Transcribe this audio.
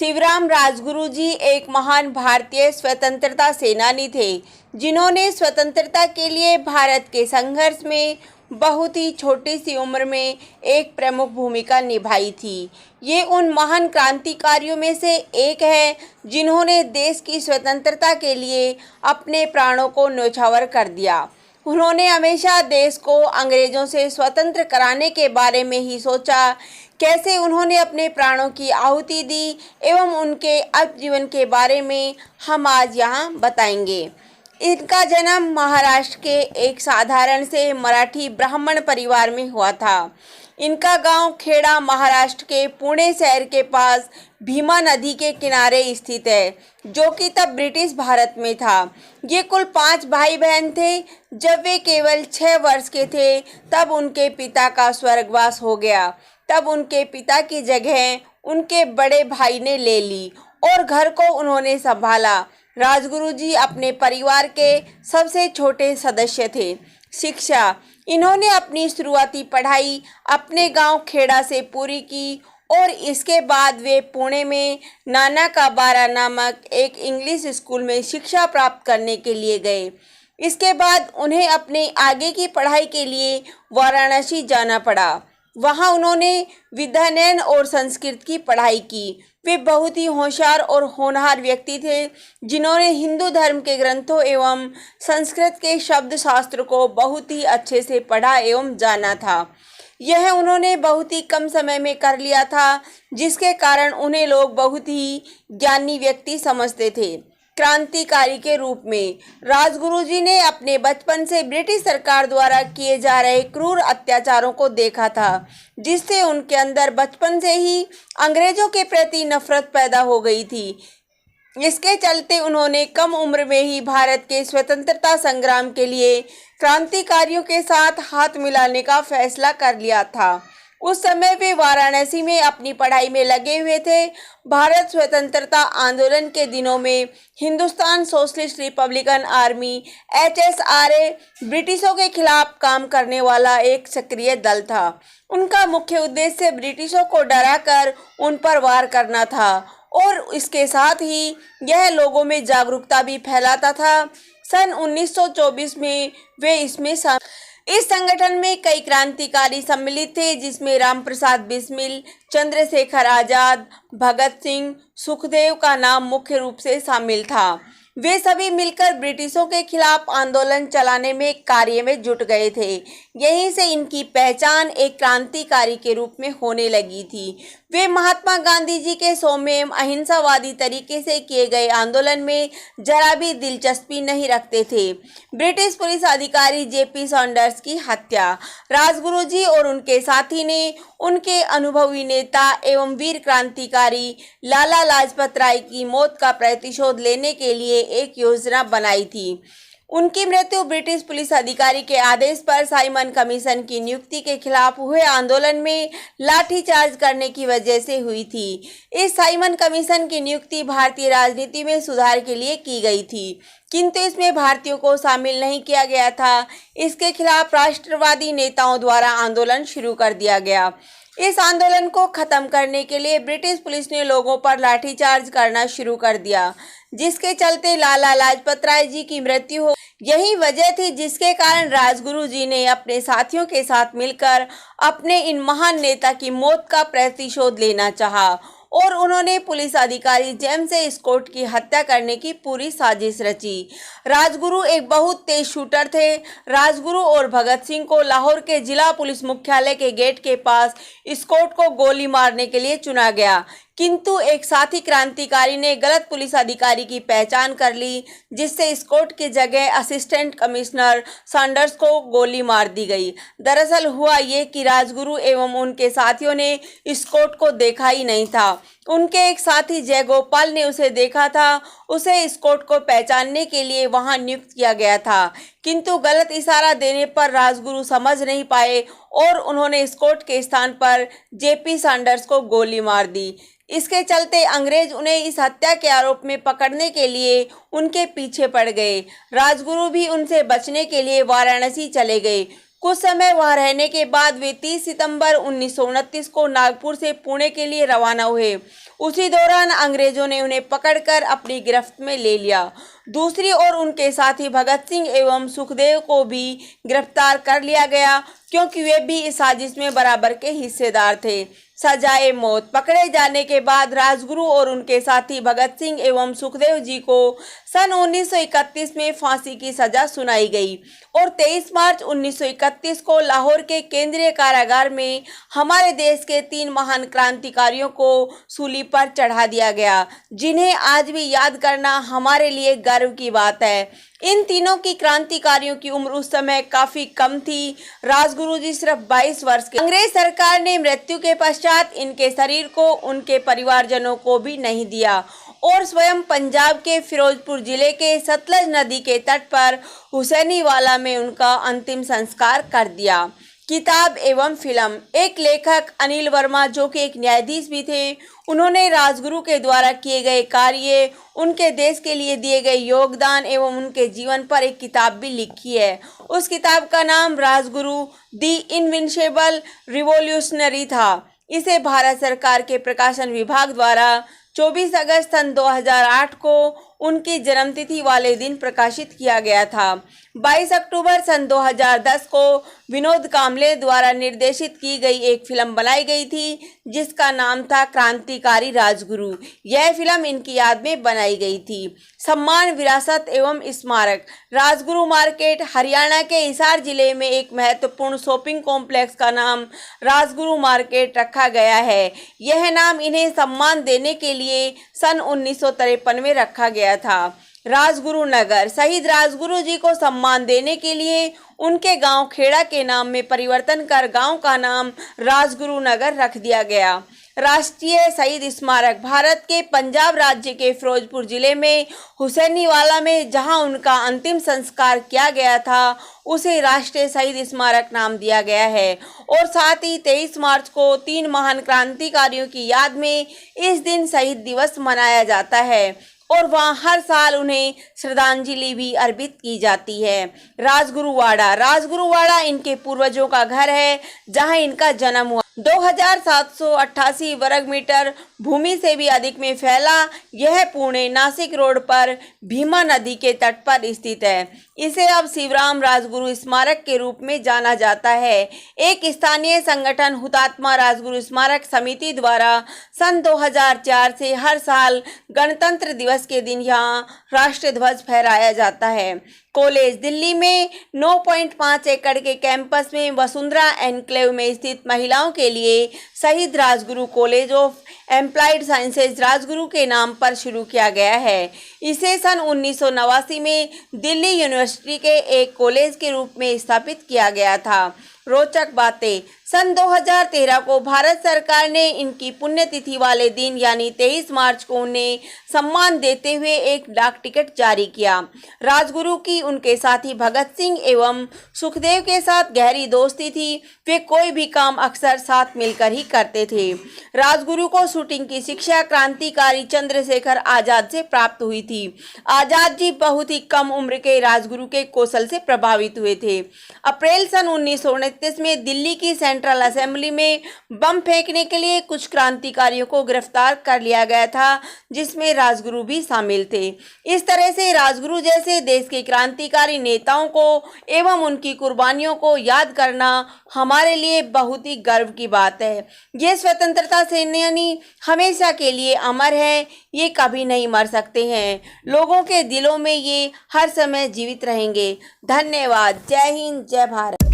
शिवराम राजगुरु जी एक महान भारतीय स्वतंत्रता सेनानी थे, जिन्होंने स्वतंत्रता के लिए भारत के संघर्ष में बहुत ही छोटी सी उम्र में एक प्रमुख भूमिका निभाई थी। ये उन महान क्रांतिकारियों में से एक है जिन्होंने देश की स्वतंत्रता के लिए अपने प्राणों को न्यौछावर कर दिया। उन्होंने हमेशा देश को अंग्रेजों से स्वतंत्र कराने के बारे में ही सोचा। कैसे उन्होंने अपने प्राणों की आहुति दी एवं उनके आजीवन के बारे में हम आज यहाँ बताएंगे। इनका जन्म महाराष्ट्र के एक साधारण से मराठी ब्राह्मण परिवार में हुआ था। इनका गांव खेड़ा महाराष्ट्र के पुणे शहर के पास भीमा नदी के किनारे स्थित है, जो कि तब ब्रिटिश भारत में था। ये कुल 5 भाई बहन थे। जब वे केवल 6 वर्ष के थे तब उनके पिता का स्वर्गवास हो गया। तब उनके पिता की जगह उनके बड़े भाई ने ले ली और घर को उन्होंने संभाला। राजगुरु जी अपने परिवार के सबसे छोटे सदस्य थे। शिक्षा, इन्होंने अपनी शुरुआती पढ़ाई अपने गांव खेड़ा से पूरी की और इसके बाद वे पुणे में नाना का बारा नामक एक इंग्लिश स्कूल में शिक्षा प्राप्त करने के लिए गए। इसके बाद उन्हें अपने आगे की पढ़ाई के लिए वाराणसी जाना पड़ा। वहां उन्होंने विद्यायन और संस्कृत की पढ़ाई की। वे बहुत ही होशियार और होनहार व्यक्ति थे, जिन्होंने हिंदू धर्म के ग्रंथों एवं संस्कृत के शब्द शास्त्र को बहुत ही अच्छे से पढ़ा एवं जाना था। यह उन्होंने बहुत ही कम समय में कर लिया था, जिसके कारण उन्हें लोग बहुत ही ज्ञानी व्यक्ति समझते थे। क्रांतिकारी के रूप में राजगुरु जी ने अपने बचपन से ब्रिटिश सरकार द्वारा किए जा रहे क्रूर अत्याचारों को देखा था, जिससे उनके अंदर बचपन से ही अंग्रेजों के प्रति नफरत पैदा हो गई थी। इसके चलते उन्होंने कम उम्र में ही भारत के स्वतंत्रता संग्राम के लिए क्रांतिकारियों के साथ हाथ मिलाने का फैसला कर लिया था। उस समय वे वाराणसी में अपनी पढ़ाई में लगे हुए थे। भारत स्वतंत्रता आंदोलन के दिनों में Hindustan socialist Republican army HSRA ब्रिटिशों के खिलाफ काम करने वाला एक सक्रिय दल था। उनका मुख्य उद्देश्य ब्रिटिशों को डराकर उन पर वार करना था और इसके साथ ही यह लोगों में जागरूकता भी फैलाता था। सन 1924 में वे इस संगठन में कई क्रांतिकारी सम्मिलित थे, जिसमें रामप्रसाद बिस्मिल, चंद्रशेखर आजाद, भगत सिंह, सुखदेव का नाम मुख्य रूप से शामिल था। वे सभी मिलकर ब्रिटिशों के खिलाफ आंदोलन चलाने में कार्य में जुट गए थे। यहीं से इनकी पहचान एक क्रांतिकारी के रूप में होने लगी थी। वे महात्मा गांधी जी के सौम्य एवं अहिंसावादी तरीके से किए गए आंदोलन में जरा भी दिलचस्पी नहीं रखते थे। ब्रिटिश पुलिस अधिकारी JP सॉन्डर्स की हत्या, राजगुरु जी और उनके साथी ने उनके अनुभवी नेता एवं वीर क्रांतिकारी लाला लाजपत राय की मौत का प्रतिशोध लेने के लिए एक योजना बनाई थी। उनकी मृत्यु ब्रिटिश पुलिस अधिकारी के आदेश पर साइमन कमीशन की नियुक्ति के खिलाफ हुए आंदोलन में लाठीचार्ज करने की वजह से हुई थी। इस साइमन कमीशन की नियुक्ति भारतीय राजनीति में सुधार के लिए की गई थी, किंतु इसमें भारतीयों को शामिल नहीं किया गया था। इसके खिलाफ राष्ट्रवादी नेताओं द्वारा आंदोलन शुरू कर दिया गया। इस आंदोलन को खत्म करने के लिए ब्रिटिश पुलिस ने लोगों पर लाठीचार्ज करना शुरू कर दिया, जिसके चलते लाला लाजपत राय जी की मृत्यु हो। यही वजह थी जिसके कारण राजगुरु जी ने अपने साथियों के साथ मिलकर अपने इन महान नेता की मौत का प्रतिशोध लेना चाहा और उन्होंने पुलिस अधिकारी जेम्स स्कॉट की हत्या करने की पूरी साजिश रची। राजगुरु एक बहुत तेज शूटर थे। राजगुरु और भगत सिंह को लाहौर के जिला पुलिस मुख्यालय के गेट के पास स्कॉट को गोली मारने के लिए चुना गया, किंतु एक साथी क्रांतिकारी ने गलत पुलिस अधिकारी की पहचान कर ली, जिससे स्कॉट की जगह असिस्टेंट कमिश्नर सॉन्डर्स को गोली मार दी गई। दरअसल हुआ ये कि राजगुरु एवं उनके साथियों ने स्कॉट को देखा ही नहीं था। उनके एक साथी जयगोपाल ने उसे देखा था। उसे स्कॉट को पहचानने के लिए वहां नियुक्त किया गया था, किंतु गलत इशारा देने पर राजगुरु समझ नहीं पाए और उन्होंने स्कॉट के स्थान पर JP सॉन्डर्स को गोली मार दी। इसके चलते अंग्रेज उन्हें इस हत्या के आरोप में पकड़ने के लिए उनके पीछे पड़ गए। राजगुरु भी उनसे बचने के लिए वाराणसी चले गए। कुछ समय वहां रहने के बाद वे 30 सितंबर 1929 को नागपुर से पुणे के लिए रवाना हुए। उसी दौरान अंग्रेजों ने उन्हें पकड़कर अपनी गिरफ्त में ले लिया। दूसरी ओर उनके साथी भगत सिंह एवं सुखदेव को भी गिरफ्तार कर लिया गया, क्योंकि वे भी इस साजिश में बराबर के हिस्सेदार थे। सजाए मौत। पकड़े जाने के बाद राजगुरु और उनके साथी भगत सिंह एवं सुखदेव जी को सन 1931 में फांसी की सजा सुनाई गई और 23 मार्च 1931 को लाहौर के केंद्रीय कारागार में हमारे देश के 3 महान क्रांतिकारियों को सूली पर चढ़ा दिया गया, जिन्हें आज भी याद करना हमारे लिए गर्व की बात है। इन तीनों की क्रांतिकारियों की उम्र उस समय काफी कम थी। राजगुरु जी सिर्फ 22 वर्ष के। अंग्रेज सरकार ने मृत्यु के पश्चात इनके शरीर को उनके परिवारजनों को भी नहीं दिया और स्वयं पंजाब के फिरोजपुर जिले के सतलज नदी के तट पर हुसैनीवाला में उनका अंतिम संस्कार कर दिया। किताब एवं फिल्म। एक लेखक अनिल वर्मा, जो कि एक न्यायाधीश भी थे, उन्होंने राजगुरु के द्वारा किए गए कार्य, उनके देश के लिए दिए गए योगदान एवं उनके जीवन पर एक किताब भी लिखी है। उस किताब का नाम राजगुरु दी इनविंसिबल रिवॉल्यूशनरी था। इसे भारत सरकार के प्रकाशन विभाग द्वारा 24 अगस्त सन 2008 को उनकी जन्मतिथि वाले दिन प्रकाशित किया गया था। 22 अक्टूबर सन 2010 को विनोद कांबले द्वारा निर्देशित की गई एक फिल्म बनाई गई थी, जिसका नाम था क्रांतिकारी राजगुरु। यह फिल्म इनकी याद में बनाई गई थी। सम्मान, विरासत एवं स्मारक। राजगुरु मार्केट हरियाणा के हिसार जिले में एक महत्वपूर्ण शॉपिंग कॉम्प्लेक्स का नाम राजगुरु मार्केट रखा गया है। यह नाम इन्हें सम्मान देने के लिए सन 1953 में रखा गया था। राजगुरु नगर। शहीद राजगुरु जी को सम्मान देने के लिए उनके गांव खेड़ा के नाम में परिवर्तन कर गांव का नाम राजगुरु नगर रख दिया गया। राष्ट्रीय शहीद स्मारक। भारत के पंजाब राज्य के फिरोजपुर जिले में हुसैनीवाला में जहां उनका अंतिम संस्कार किया गया था, उसे राष्ट्रीय शहीद स्मारक नाम दिया गया है। और साथ ही 23 मार्च को 3 महान क्रांतिकारियों की याद में इस दिन शहीद दिवस मनाया जाता है और वहाँ हर साल उन्हें श्रद्धांजलि भी अर्पित की जाती है। राजगुरुवाड़ा। राजगुरुवाड़ा इनके पूर्वजों का घर है, जहां इनका जन्म हुआ। 2788 वर्ग मीटर भूमि से भी अधिक में फैला यह पुणे नासिक रोड पर भीमा नदी के तट पर स्थित है। इसे अब शिवराम राजगुरु स्मारक के रूप में जाना जाता है। एक स्थानीय संगठन हुतात्मा राजगुरु स्मारक समिति द्वारा सन 2004 से हर साल गणतंत्र दिवस के दिन यहाँ राष्ट्रीय ध्वज फहराया जाता है। कॉलेज। दिल्ली में 9.5 एकड़ के कैंपस में वसुंधरा एनक्लेव में स्थित महिलाओं के लिए शहीद Rajguru college of applied sciences Rajguru के नाम पर शुरू किया गया है। इसे सन 1989 में दिल्ली यूनिवर्सिटी के एक कॉलेज के रूप में स्थापित किया गया था। रोचक बातें। सन 2013 को भारत सरकार ने इनकी पुण्यतिथि वाले दिन यानी 23 मार्च को उन्हें सम्मान देते हुए एक डाक टिकट जारी किया। राजगुरु की उनके साथी भगत सिंह एवं सुखदेव के साथ गहरी दोस्ती थी। वे कोई भी काम अक्सर साथ मिलकर ही करते थे। राजगुरु को शूटिंग की शिक्षा क्रांतिकारी चंद्रशेखर आजाद से प्राप्त हुई थी। आजाद जी बहुत ही कम उम्र के राजगुरु के कौशल से प्रभावित हुए थे। अप्रैल सन 1929 में दिल्ली की सेंट्रल असेंबली में बम फेंकने के लिए कुछ क्रांतिकारियों को गिरफ्तार कर लिया गया था, जिसमें राजगुरु भी शामिल थे। इस तरह से राजगुरु जैसे देश के क्रांतिकारी नेताओं को एवं उनकी कुर्बानियों को याद करना हमारे लिए बहुत ही गर्व की बात है। ये स्वतंत्रता सेनानी हमेशा के लिए अमर है, ये कभी नहीं मर सकते हैं। लोगों के दिलों में ये हर समय जीवित रहेंगे। धन्यवाद। जय हिंद, जय भारत।